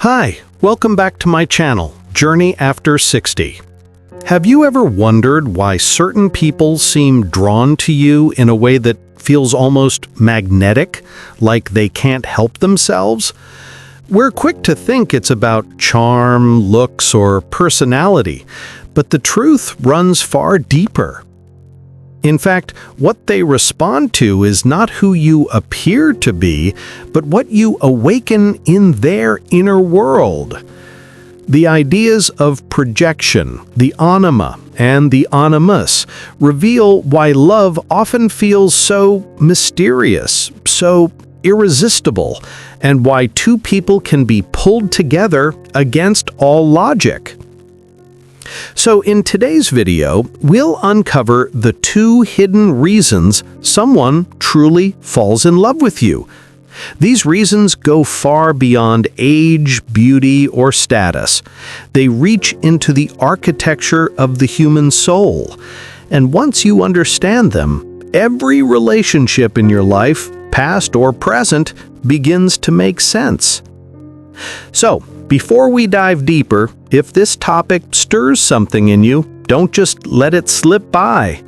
Hi, welcome back to my channel, Journey After 60. Have you ever wondered why certain people seem drawn to you in a way that feels almost magnetic, like they can't help themselves? We're quick to think it's about charm, looks, or personality, but the truth runs far deeper. In fact, what they respond to is not who you appear to be, but what you awaken in their inner world. The ideas of projection, the Anima, and the Animus reveal why love often feels so mysterious, so irresistible, and why two people can be pulled together against all logic. So in today's video, we'll uncover the two hidden reasons someone truly falls in love with you. These reasons go far beyond age, beauty, or status. They reach into the architecture of the human soul. And once you understand them, every relationship in your life, past or present, begins to make sense. So, before we dive deeper, if this topic stirs something in you, don't just let it slip by.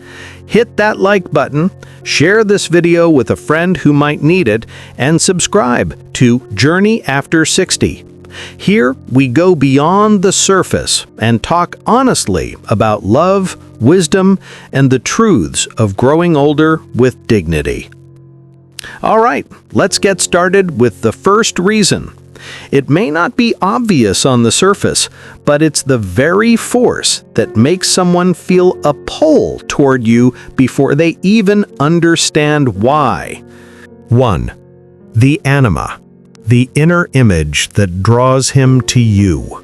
Hit that like button, share this video with a friend who might need it, and subscribe to Journey After 60. Here, we go beyond the surface and talk honestly about love, wisdom, and the truths of growing older with dignity. All right, let's get started with the first reason. It may not be obvious on the surface, but it's the very force that makes someone feel a pull toward you before they even understand why. 1. The Anima, the inner image that draws him to you.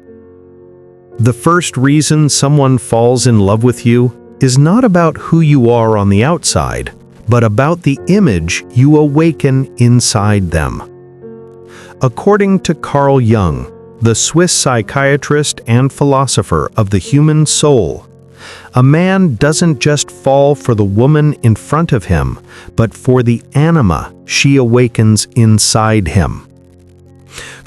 The first reason someone falls in love with you is not about who you are on the outside, but about the image you awaken inside them. According to Carl Jung, the Swiss psychiatrist and philosopher of the human soul, a man doesn't just fall for the woman in front of him, but for the anima she awakens inside him.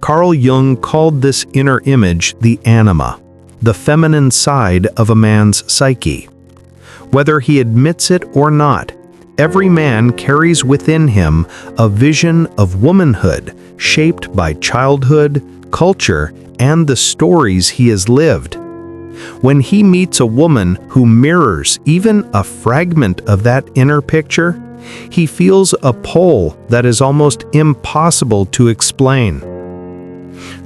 Carl Jung called this inner image the anima, the feminine side of a man's psyche. Whether he admits it or not, every man carries within him a vision of womanhood shaped by childhood, culture, and the stories he has lived. When he meets a woman who mirrors even a fragment of that inner picture, he feels a pull that is almost impossible to explain.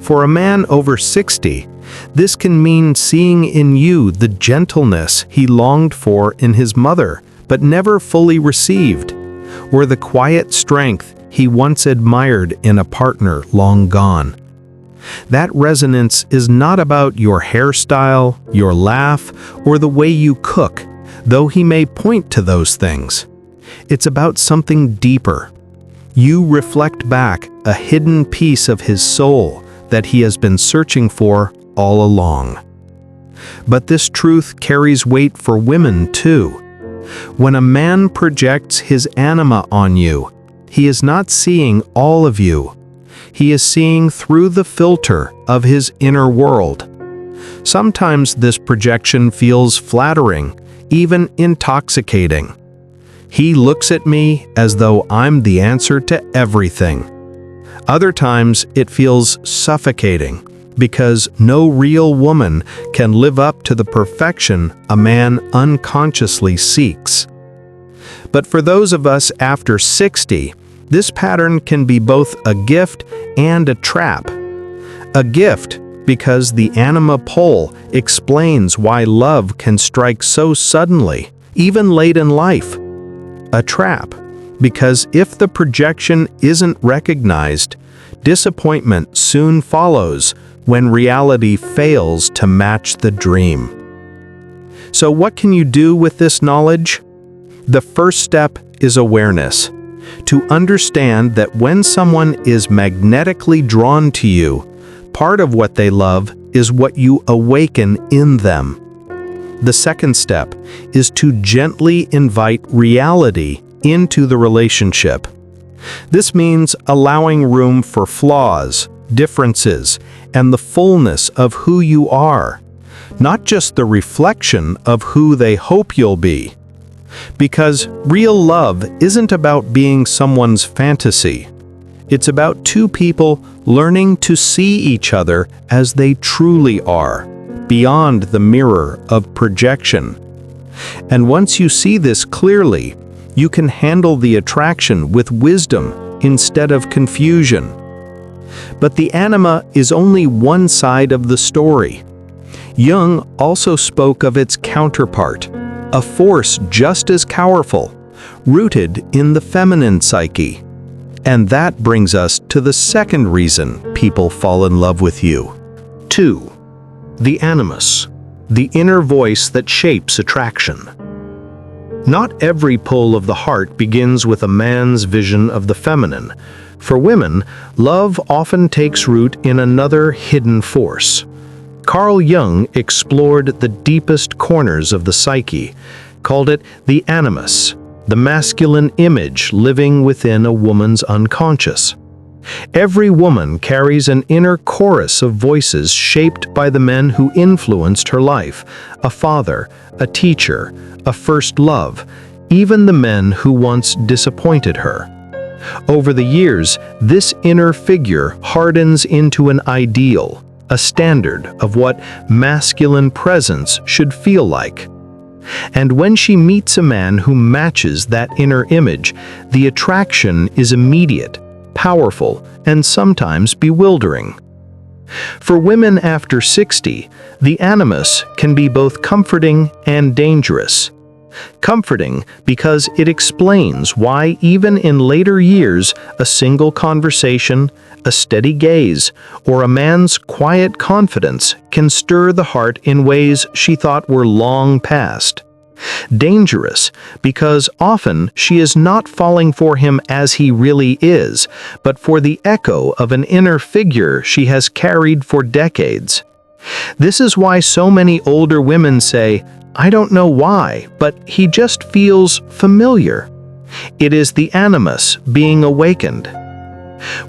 For a man over 60, this can mean seeing in you the gentleness he longed for in his mother, but never fully received, or the quiet strength he once admired in a partner long gone. That resonance is not about your hairstyle, your laugh, or the way you cook, though he may point to those things. It's about something deeper. You reflect back a hidden piece of his soul that he has been searching for all along. But this truth carries weight for women too. When a man projects his anima on you, he is not seeing all of you. He is seeing through the filter of his inner world. Sometimes this projection feels flattering, even intoxicating. He looks at me as though I'm the answer to everything. Other times it feels suffocating, because no real woman can live up to the perfection a man unconsciously seeks. But for those of us after 60, this pattern can be both a gift and a trap. A gift because the anima pull explains why love can strike so suddenly, even late in life. A trap because if the projection isn't recognized, disappointment soon follows when reality fails to match the dream. So what can you do with this knowledge? The first step is awareness. To understand that when someone is magnetically drawn to you, part of what they love is what you awaken in them. The second step is to gently invite reality into the relationship. This means allowing room for flaws, differences, and the fullness of who you are, not just the reflection of who they hope you'll be. Because real love isn't about being someone's fantasy. It's about two people learning to see each other as they truly are, beyond the mirror of projection. And once you see this clearly, you can handle the attraction with wisdom instead of confusion. But the anima is only one side of the story. Jung also spoke of its counterpart, a force just as powerful, rooted in the feminine psyche. And that brings us to the second reason people fall in love with you. 2. The animus, the inner voice that shapes attraction. Not every pull of the heart begins with a man's vision of the feminine. For women, love often takes root in another hidden force. Carl Jung explored the deepest corners of the psyche, called it the animus, the masculine image living within a woman's unconscious. Every woman carries an inner chorus of voices shaped by the men who influenced her life, a father, a teacher, a first love, even the men who once disappointed her. Over the years, this inner figure hardens into an ideal, a standard of what masculine presence should feel like. And when she meets a man who matches that inner image, the attraction is immediate, powerful, and sometimes bewildering. For women after 60, the animus can be both comforting and dangerous. Comforting because it explains why even in later years a single conversation, a steady gaze, or a man's quiet confidence can stir the heart in ways she thought were long past. Dangerous because often she is not falling for him as he really is, but for the echo of an inner figure she has carried for decades. This is why so many older women say, "I don't know why, but he just feels familiar." It is the animus being awakened.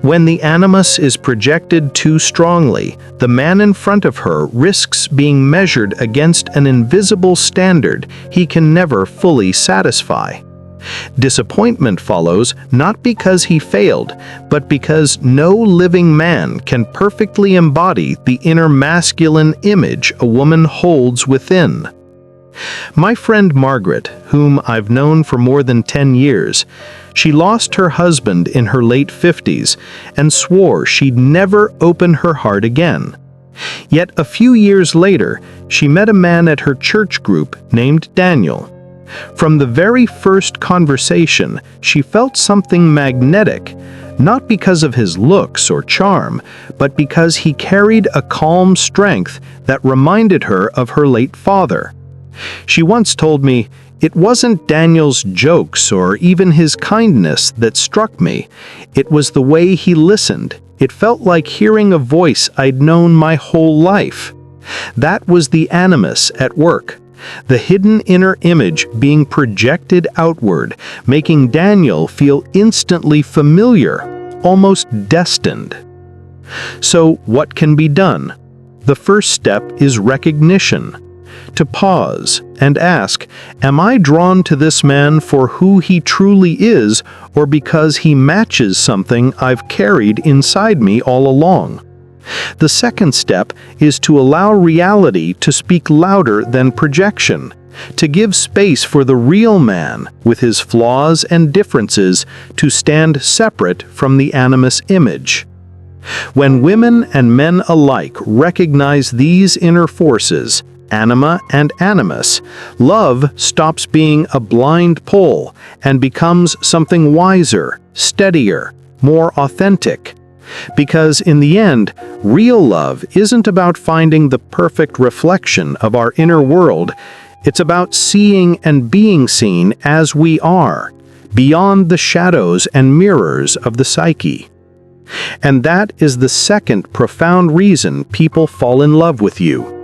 When the animus is projected too strongly, the man in front of her risks being measured against an invisible standard he can never fully satisfy. Disappointment follows not because he failed, but because no living man can perfectly embody the inner masculine image a woman holds within. My friend Margaret, whom I've known for more than 10 years, she lost her husband in her late 50s and swore she'd never open her heart again. Yet a few years later, she met a man at her church group named Daniel. From the very first conversation, she felt something magnetic, not because of his looks or charm, but because he carried a calm strength that reminded her of her late father. She once told me, "It wasn't Daniel's jokes or even his kindness that struck me. It was the way he listened. It felt like hearing a voice I'd known my whole life." That was the animus at work, the hidden inner image being projected outward, making Daniel feel instantly familiar, almost destined. So what can be done? The first step is recognition. To pause and ask, am I drawn to this man for who he truly is, or because he matches something I've carried inside me all along? The second step is to allow reality to speak louder than projection, to give space for the real man, with his flaws and differences, to stand separate from the animus image. When women and men alike recognize these inner forces, anima and animus, love stops being a blind pull and becomes something wiser, steadier, more authentic. Because in the end, real love isn't about finding the perfect reflection of our inner world. It's about seeing and being seen as we are, beyond the shadows and mirrors of the psyche. And that is the second profound reason people fall in love with you.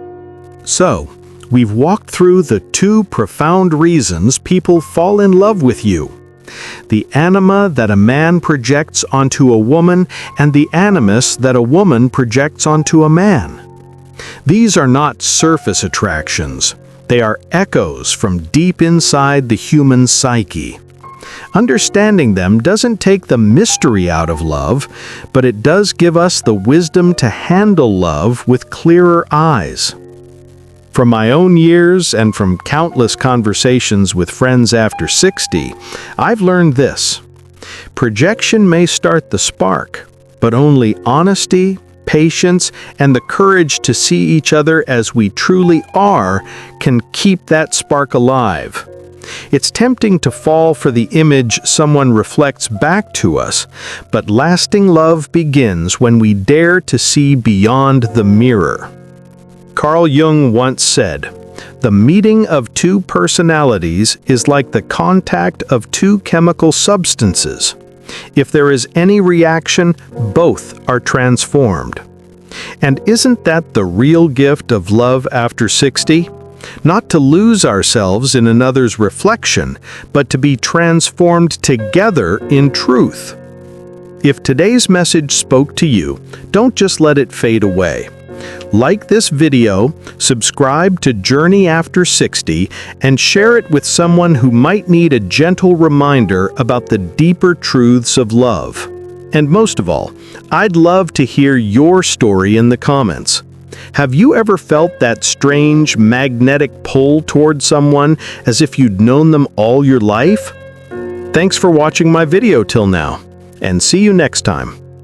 So, we've walked through the two profound reasons people fall in love with you. The anima that a man projects onto a woman, and the animus that a woman projects onto a man. These are not surface attractions. They are echoes from deep inside the human psyche. Understanding them doesn't take the mystery out of love, but it does give us the wisdom to handle love with clearer eyes. From my own years and from countless conversations with friends after 60, I've learned this. Projection may start the spark, but only honesty, patience, and the courage to see each other as we truly are can keep that spark alive. It's tempting to fall for the image someone reflects back to us, but lasting love begins when we dare to see beyond the mirror. Carl Jung once said, "The meeting of two personalities is like the contact of two chemical substances. If there is any reaction, both are transformed." And isn't that the real gift of love after 60? Not to lose ourselves in another's reflection, but to be transformed together in truth. If today's message spoke to you, don't just let it fade away. Like this video, subscribe to Journey After 60, and share it with someone who might need a gentle reminder about the deeper truths of love. And most of all, I'd love to hear your story in the comments. Have you ever felt that strange, magnetic pull toward someone as if you'd known them all your life? Thanks for watching my video till now, and see you next time.